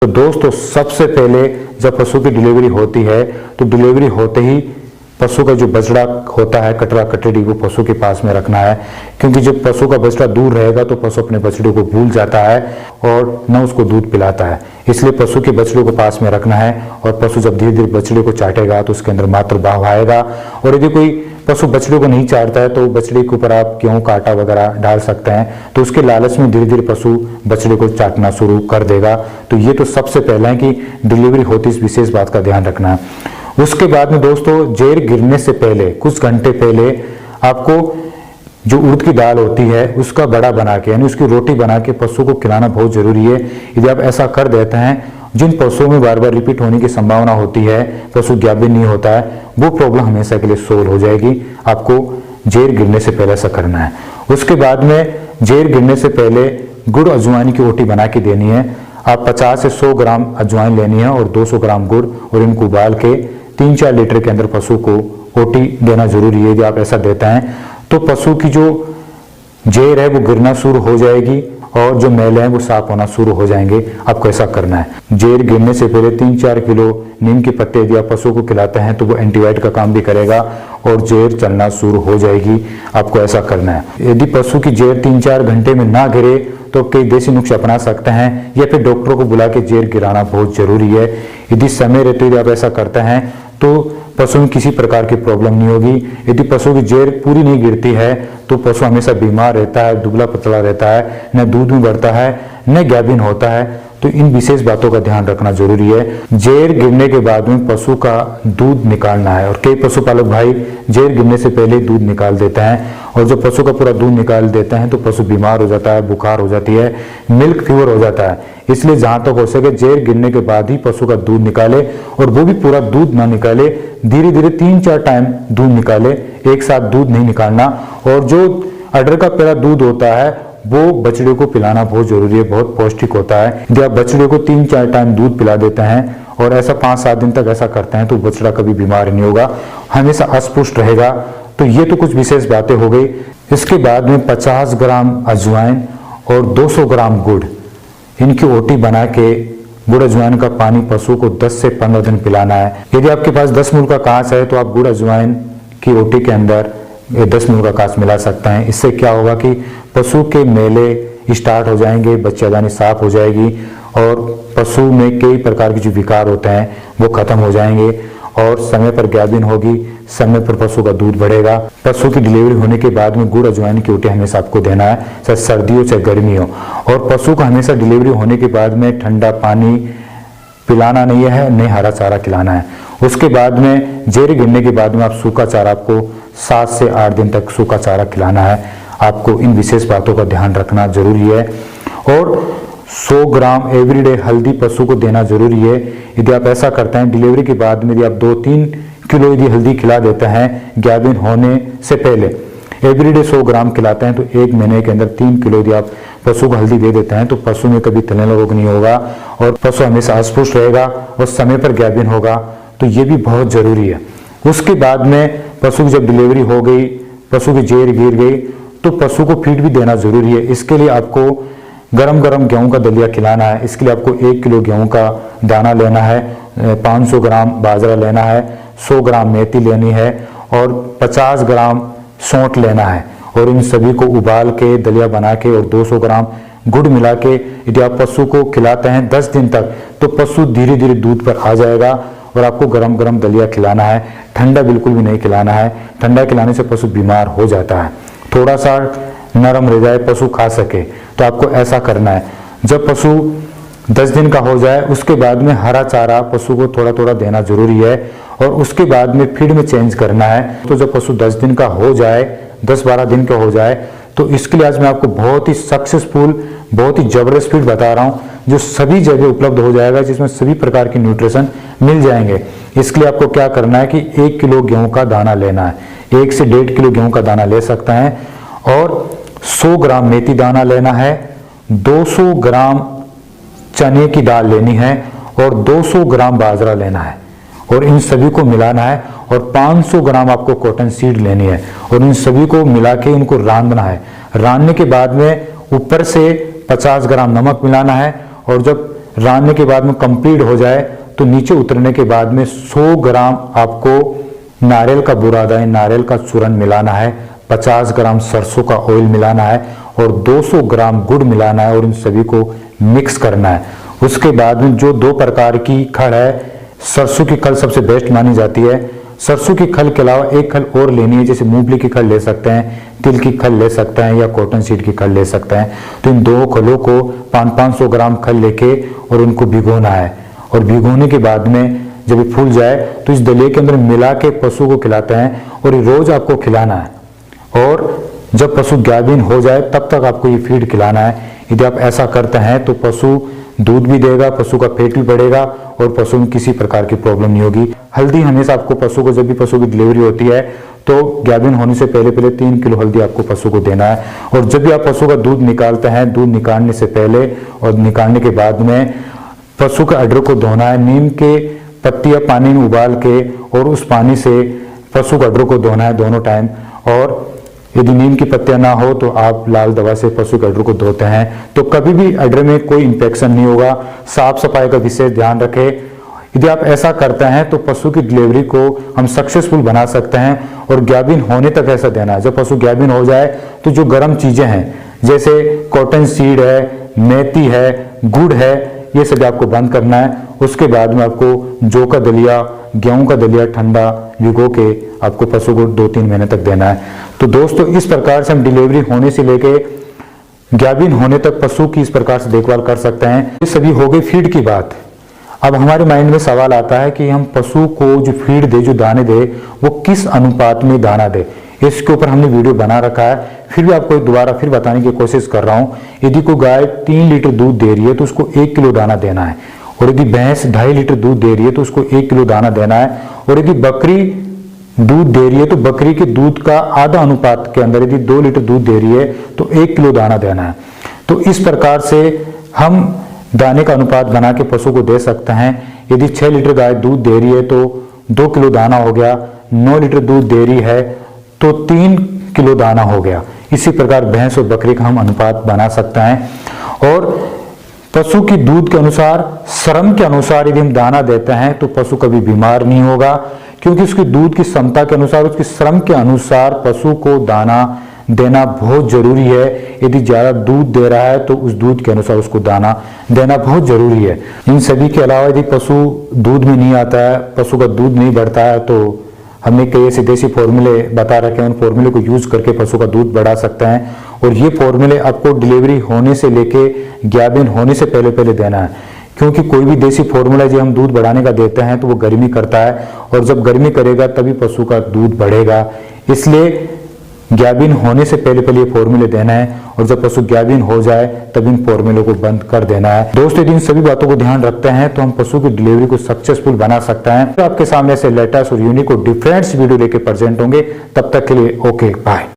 तो दोस्तों सबसे पहले जब पशु की डिलीवरी होती है तो डिलीवरी होते ही पशु का जो बछड़ा होता है कटरा कटड़ी वो पशु के पास में रखना है, क्योंकि जब पशु का बछड़ा दूर रहेगा तो पशु अपने बछड़े को भूल जाता है और न उसको दूध पिलाता है। इसलिए पशु के बछड़े को पास में रखना है और पशु जब धीरे धीरे बछड़े को चाटेगा तो उसके अंदर मातृ भाव आएगा। और यदि कोई पशु बछड़े को नहीं चाटता है तो बछड़े के ऊपर आप गेहूं का आटा वगैरह डाल सकते हैं, तो उसके लालच में धीरे धीरे पशु बछड़े को चाटना शुरू कर देगा। तो ये तो सबसे पहला है कि डिलीवरी होती इस विशेष बात का ध्यान रखना है। उसके बाद में दोस्तों जेर गिरने से पहले कुछ घंटे पहले आपको जो उड़द की दाल होती है उसका बड़ा बना के यानी उसकी रोटी बना के पशु को खिलाना बहुत जरूरी है। यदि आप ऐसा कर देते हैं, जिन पशुओं में बार बार रिपीट होने की संभावना होती है, पशु ज्ञापन नहीं होता है, वो प्रॉब्लम हमेशा के लिए सोल्व हो जाएगी। आपको जेर गिरने से पहले ऐसा करना है। उसके बाद में जेर गिरने से पहले गुड़ अजवाइन की रोटी बना के देनी है। आप 50 से 100 ग्राम अजवाइन लेनी है और 200 ग्राम गुड़ और इनको उबाल के 3-4 लीटर के अंदर पशु को ओटी देना जरूरी है। यदि आप ऐसा देते हैं तो पशु की जो जेर है वो गिरना शुरू हो जाएगी और जो मैले हैं वो साफ होना शुरू हो जाएंगे। आपको ऐसा करना है। जेर गिरने से पहले 3-4 किलो नीम के पत्ते यदि आप पशु को खिलाते हैं तो वो एंटीबायोटिक का काम भी करेगा और जेर चलना शुरू हो जाएगी। आपको ऐसा करना है। यदि पशु की जेर 3-4 घंटे में ना गिरे तो कई देसी नुस्खे अपना सकते हैं या फिर डॉक्टरों को बुला के जेर गिराना बहुत जरूरी है। यदि समय रहते हुए आप ऐसा करते हैं तो पशु में किसी प्रकार की प्रॉब्लम नहीं होगी। यदि पशु की जेर पूरी नहीं गिरती है तो पशु हमेशा बीमार रहता है, दुबला पतला रहता है, न दूध में बढ़ता है न ज्ञापन होता है। तो इन विशेष बातों का ध्यान रखना जरूरी है। जेर गिरने के बाद में पशु का दूध निकालना है और कई पशुपालक भाई जेर गिरने से पहले दूध निकाल देते हैं और जब पशु का पूरा दूध निकाल देते हैं तो पशु बीमार हो जाता है, बुखार हो जाती है, मिल्क फीवर हो जाता है। इसलिए जहां तक हो सके जेर गिरने के बाद ही पशु का दूध निकाले और वो भी पूरा दूध ना निकाले, धीरे धीरे 3-4 टाइम दूध निकाले, एक साथ दूध नहीं निकालना। और जो अडर का पहला दूध होता है वो बछड़े को पिलाना बहुत जरूरी है, बहुत पौष्टिक होता है। यदि आप बछड़े को 3-4 टाइम दूध पिला देते हैं और ऐसा 5-7 दिन तक ऐसा करते हैं तो बछड़ा कभी बीमार नहीं होगा, हमेशा अस्पुष्ट रहेगा। तो ये तो कुछ विशेष बातें हो गई। इसके बाद में 50 ग्राम अजवाइन और 200 ग्राम गुड़ इनकी ओटी बना के गुड़ अजवाइन का पानी पशु को 10 से 15 दिन पिलाना है। यदि आपके पास 10 मूल का कांच है तो आप गुड़ अजवाइन की ओटी के अंदर 10 मूल का कांच मिला सकते हैं। इससे क्या होगा कि पशु के मेले स्टार्ट हो जाएंगे, बच्चेदानी साफ हो जाएगी और पशु में कई प्रकार के जो विकार होते हैं वो खत्म हो जाएंगे और समय पर ज्ञापन होगी, समय पर पशु का दूध बढ़ेगा। पशु की डिलीवरी होने के बाद में गुड़ अजवाइन की ओटी हमेशा आपको देना है, चाहे सर्दी हो चाहे गर्मी हो। और पशु को हमेशा डिलीवरी होने के बाद में ठंडा पानी पिलाना नहीं है, नहीं हरा चारा खिलाना है। उसके बाद में जेर गिरने के बाद में आप सूखा चारा आपको 7 से 8 दिन तक सूखा चारा खिलाना है। आपको इन विशेष बातों का ध्यान रखना जरूरी है। और 100 ग्राम एवरीडे हल्दी पशु को देना जरूरी है। यदि आप ऐसा करते हैं डिलीवरी के बाद में यदि आप 2-3 किलो यदि हल्दी खिला देते हैं ज्ञापन होने से पहले, एवरीडे 100 ग्राम खिलाते हैं तो 1 महीने के अंदर 3 किलो यदि आप पशु को हल्दी दे देते हैं तो पशु में कभी तलने रोग नहीं होगा और पशु हमेशा अस्पुष्ट रहेगा और समय पर ज्ञापन होगा। तो ये भी बहुत जरूरी है। उसके बाद में पशु की जब डिलीवरी हो गई, पशु की जेर गिर गई तो पशु को फीड भी देना जरूरी है। इसके लिए आपको गरम गरम गेहूं का दलिया खिलाना है। इसके लिए आपको 1 किलो गेहूं का दाना लेना है, 500 ग्राम बाजरा लेना है, 100 ग्राम मेथी लेनी है और 50 ग्राम सौंठ लेना है और इन सभी को उबाल के दलिया बना के और 200 ग्राम गुड़ मिला के यदि आप पशु को खिलाते हैं 10 दिन तक तो पशु धीरे धीरे दूध पर आ जाएगा। और आपको गरम गरम दलिया खिलाना है, ठंडा बिल्कुल भी नहीं खिलाना है। ठंडा खिलाने से पशु बीमार हो जाता है। थोड़ा सा नरम रह जाए पशु खा सके तो आपको ऐसा करना है। जब पशु 10 दिन का हो जाए उसके बाद में हरा चारा पशु को थोड़ा थोड़ा देना जरूरी है और उसके बाद में फीड में चेंज करना है। तो जब पशु 10 दिन का हो जाए, 10-12 दिन का हो जाए तो इसके लिए आज मैं आपको बहुत ही सक्सेसफुल, बहुत ही जबरदस्त फीड बता रहा हूँ जो सभी जगह उपलब्ध हो जाएगा, जिसमें सभी प्रकार की न्यूट्रिशन मिल जाएंगे। इसके लिए आपको क्या करना है कि 1 किलो गेहूं का दाना लेना है, 1 से 1.5 किलो गेहूं का दाना ले सकते हैं और 100 ग्राम मेथी दाना लेना है, 200 ग्राम चने की दाल लेनी है और 200 ग्राम बाजरा लेना है और इन सभी को मिलाना है और 500 ग्राम आपको कॉटन सीड लेनी है और इन सभी को मिला के इनको रांधना है। रांधने के बाद में ऊपर से 50 ग्राम नमक मिलाना है और जब रानने के बाद में कंप्लीट हो जाए तो नीचे उतरने के बाद में 100 ग्राम आपको नारियल का बुरादा नारियल का चूरन मिलाना है, 50 ग्राम सरसों का ऑयल मिलाना है और 200 ग्राम गुड़ मिलाना है और इन सभी को मिक्स करना है। उसके बाद में जो 2 प्रकार की खल है, सरसों की खल सबसे बेस्ट मानी जाती है। सरसों की खल के अलावा एक खल और लेनी है, जैसे मूंगफली की खल ले सकते हैं, तिल की खल ले सकते हैं या कॉटन सीड की खल ले सकते हैं। तो इन 2 खलों को 500 ग्राम खल लेके और उनको भिगोना है और भिगोने के बाद में जब ये फूल जाए तो इस दलिए के अंदर मिला के पशु को खिलाते हैं और ये रोज आपको खिलाना है और जब पशु गाभिन हो जाए तब तक आपको ये फीड खिलाना है। यदि आप ऐसा करते हैं तो पशु दूध भी देगा, पशु का पेट भी बढ़ेगा और पशु में किसी प्रकार की प्रॉब्लम नहीं होगी। हल्दी हमेशा आपको पशु को, जब भी पशु की डिलीवरी होती है तो गाभिन होने से पहले 3 किलो हल्दी आपको पशु को देना है। और जब भी आप पशु का दूध निकालते हैं, दूध निकालने से पहले और निकालने के बाद में पशु के अड्डर को धोना है, नीम के पत्ती या पानी में उबाल के और उस पानी से पशु के अड्डर को धोना है दोनों टाइम। और यदि नीम की पत्तियां ना हो तो आप लाल दवा से पशु के अड्डर को धोते हैं तो कभी भी अड्डर में कोई इंफेक्शन नहीं होगा। साफ सफाई का विशेष ध्यान रखें। यदि आप ऐसा करते हैं तो पशु की डिलीवरी को हम सक्सेसफुल बना सकते हैं और गाभिन होने तक ऐसा देना है। जब पशु गाभिन हो जाए तो जो गर्म चीजें हैं जैसे कॉटन सीड है, मेथी है, गुड़ है, ये सभी आपको बंद करना है। उसके बाद में आपको जौ का दलिया, गेहूं का दलिया ठंडा भिगो के आपको पशु को 2-3 महीने तक देना है। तो दोस्तों इस प्रकार से हम डिलीवरी होने से लेके गाभिन होने तक पशु की इस प्रकार से देखभाल कर सकते हैं। ये सभी हो गई फीड की बात। अब हमारे माइंड में सवाल आता है कि हम पशु को जो फीड दे, जो दाने दे, वो किस अनुपात में दाना दे। इसके ऊपर हमने वीडियो बना रखा है, फिर भी आपको दोबारा फिर बताने की कोशिश कर रहा हूं। यदि कोई गाय 3 लीटर दूध दे रही है तो उसको 1 किलो दाना देना है और यदि भैंस 2.5 लीटर दूध दे रही है तो उसको 1 किलो दाना देना है और यदि बकरी दूध दे रही है तो बकरी के दूध का आधा अनुपात के अंदर यदि 2 लीटर दूध दे रही है तो 1 किलो दाना देना है। तो इस प्रकार से हम दाने का अनुपात बना के पशु को दे सकते हैं। यदि 6 लीटर गाय दूध दे रही है तो 2 किलो दाना हो गया, 9 लीटर दूध दे रही है तो 3 किलो दाना हो गया। इसी प्रकार भैंस और बकरी का हम अनुपात बना सकते हैं। और पशु की दूध के अनुसार, श्रम के अनुसार यदि हम दाना देते हैं तो पशु कभी बीमार नहीं होगा, क्योंकि उसकी दूध की क्षमता के अनुसार, उसकी श्रम के अनुसार पशु को दाना देना बहुत जरूरी है। यदि ज्यादा दूध दे रहा है तो उस दूध के अनुसार उसको दाना देना बहुत जरूरी है। इन सभी के अलावा यदि पशु दूध में नहीं आता है, पशु का दूध नहीं बढ़ता है, तो हमने कई ऐसे देसी फॉर्मूले बता रखे हैं, उन फॉर्मूले को यूज करके पशु का दूध बढ़ा सकते हैं। और ये फॉर्मूले आपको डिलीवरी होने से लेके गाभिन होने से पहले देना है, क्योंकि कोई भी देसी फॉर्मूला जो हम दूध बढ़ाने का देते हैं तो वो गर्मी करता है और जब गर्मी करेगा तभी पशु का दूध बढ़ेगा। इसलिए गाभिन होने से पहले ये फॉर्मूले देना है और जब पशु गाभिन हो जाए तब इन फॉर्मूलों को बंद कर देना है। दोस्तों यदि इन सभी बातों को ध्यान रखते हैं तो हम पशु की डिलीवरी को सक्सेसफुल बना सकते हैं। तो आपके सामने से लेटेस्ट और यूनिक और डिफरेंट वीडियो लेके प्रेजेंट होंगे। तब तक के लिए ओके बाय।